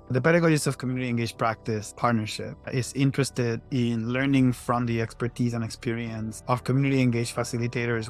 The Pedagogies of Community Engaged Practice Partnership is interested in learning from the expertise and experience of community engaged facilitators.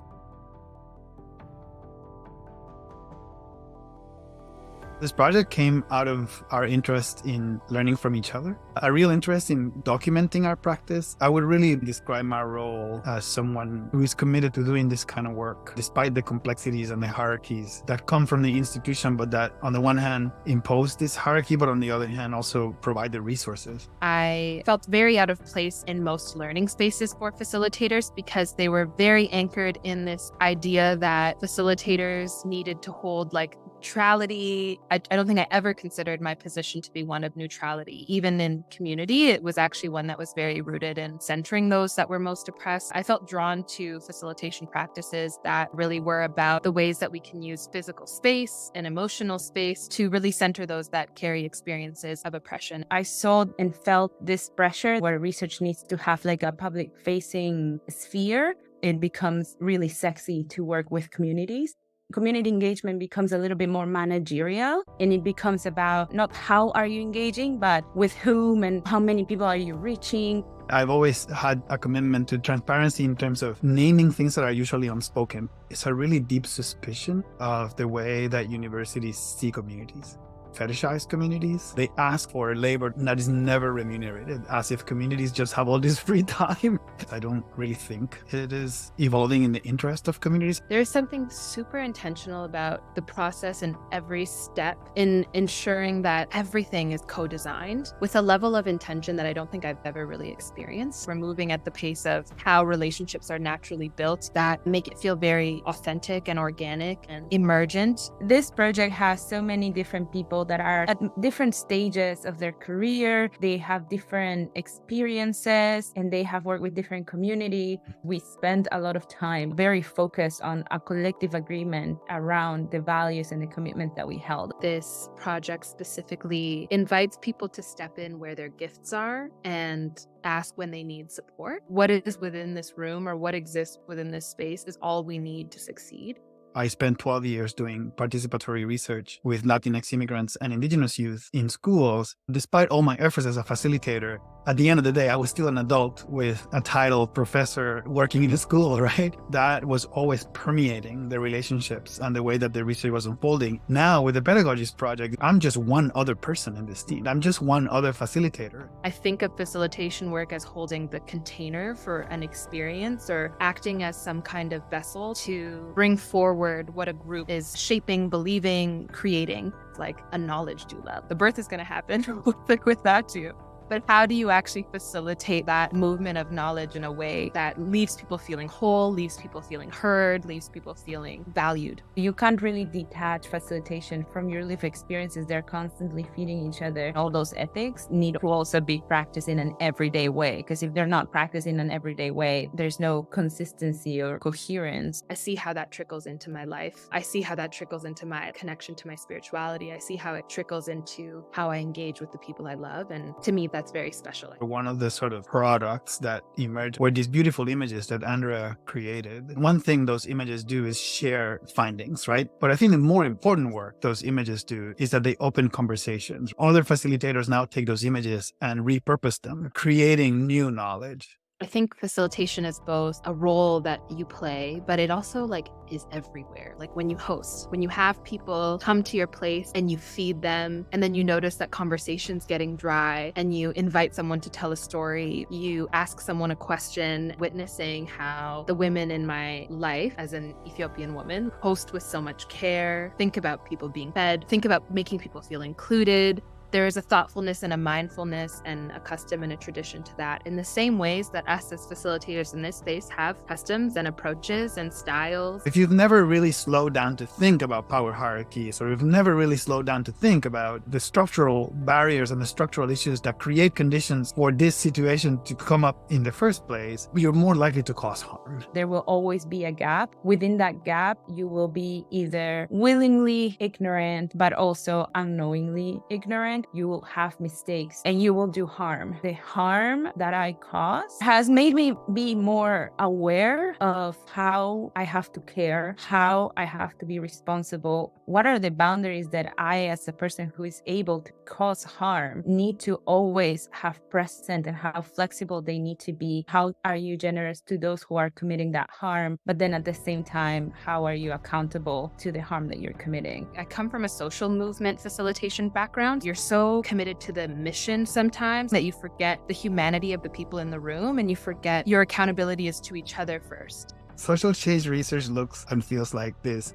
This project came out of our interest in learning from each other, a real interest in documenting our practice. I would really describe my role as someone who is committed to doing this kind of work, despite the complexities and the hierarchies that come from the institution, but that on the one hand impose this hierarchy, but on the other hand also provide the resources. I felt very out of place in most learning spaces for facilitators because they were very anchored in this idea that facilitators needed to hold like neutrality. I don't think I ever considered my position to be one of neutrality. Even in community, it was actually one that was very rooted in centering those that were most oppressed. I felt drawn to facilitation practices that really were about the ways that we can use physical space and emotional space to really center those that carry experiences of oppression. I saw and felt this pressure where research needs to have like a public facing sphere. It becomes really sexy to work with communities. Community engagement becomes a little bit more managerial, and it becomes about not how are you engaging, but with whom and how many people are you reaching. I've always had a commitment to transparency in terms of naming things that are usually unspoken. It's a really deep suspicion of the way that universities see communities. Fetishize communities. They ask for labor that is never remunerated, as if communities just have all this free time. I don't really think it is evolving in the interest of communities. There's something super intentional about the process and every step in ensuring that everything is co-designed with a level of intention that I don't think I've ever really experienced. We're moving at the pace of how relationships are naturally built that make it feel very authentic and organic and emergent. This project has so many different people that are at different stages of their career. They have different experiences and they have worked with different community. We spend a lot of time very focused on a collective agreement around the values and the commitment that we held. This project specifically invites people to step in where their gifts are and ask when they need support. What is within this room or what exists within this space is all we need to succeed. I spent 12 years doing participatory research with Latinx immigrants and indigenous youth in schools. Despite all my efforts as a facilitator, at the end of the day, I was still an adult with a title professor working in a school, right? That was always permeating the relationships and the way that the research was unfolding. Now with the Pedagogies project, I'm just one other person in this team. I'm just one other facilitator. I think of facilitation work as holding the container for an experience or acting as some kind of vessel to bring forward what a group is shaping, believing, creating. It's like a knowledge doula. The birth is going to happen with that too. But how do you actually facilitate that movement of knowledge in a way that leaves people feeling whole, leaves people feeling heard, leaves people feeling valued? You can't really detach facilitation from your lived experiences. They're constantly feeding each other. All those ethics need to also be practiced in an everyday way, because if they're not practiced in an everyday way, there's no consistency or coherence. I see how that trickles into my life. I see how that trickles into my connection to my spirituality. I see how it trickles into how I engage with the people I love. And to me, that's very special. One of the sort of products that emerged were these beautiful images that Andrea created. One thing those images do is share findings, right? But I think the more important work those images do is that they open conversations. Other facilitators now take those images and repurpose them, creating new knowledge. I think facilitation is both a role that you play, but it also is everywhere. Like when you host, when you have people come to your place and you feed them, and then you notice that conversation's getting dry and you invite someone to tell a story, you ask someone a question, witnessing how the women in my life as an Ethiopian woman host with so much care, think about people being fed, think about making people feel included. There is a thoughtfulness and a mindfulness and a custom and a tradition to that in the same ways that us as facilitators in this space have customs and approaches and styles. If you've never really slowed down to think about power hierarchies, or you've never really slowed down to think about the structural barriers and the structural issues that create conditions for this situation to come up in the first place, you're more likely to cause harm. There will always be a gap. Within that gap, you will be either willingly ignorant, but also unknowingly ignorant. you will have mistakes and you will do harm. The harm that I cause has made me be more aware of how I have to care, how I have to be responsible. What are the boundaries that I, as a person who is able to cause harm, need to always have present, and how flexible they need to be? How are you generous to those who are committing that harm? But then at the same time, how are you accountable to the harm that you're committing? I come from a social movement facilitation background. You're so committed to the mission sometimes that you forget the humanity of the people in the room, and you forget your accountability is to each other first. Social change research looks and feels like this.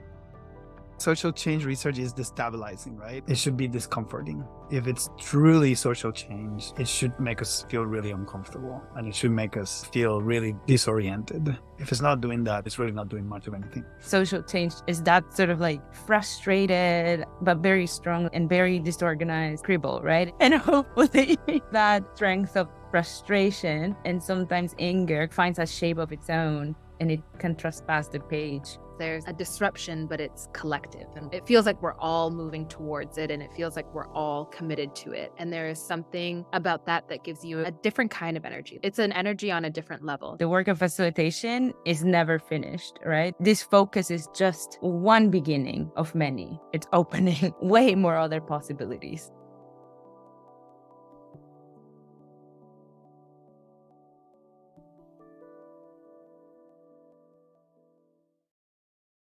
Social change research is destabilizing, right? It should be discomforting. If it's truly social change, it should make us feel really uncomfortable, and it should make us feel really disoriented. If it's not doing that, it's really not doing much of anything. Social change is that sort of like frustrated, but very strong and very disorganized scribble, right? And hopefully that strength of frustration and sometimes anger finds a shape of its own, and it can trespass the page. There's a disruption, but it's collective. And it feels like we're all moving towards it, and it feels like we're all committed to it. And there is something about that that gives you a different kind of energy. It's an energy on a different level. The work of facilitation is never finished, right? This focus is just one beginning of many. It's opening way more other possibilities.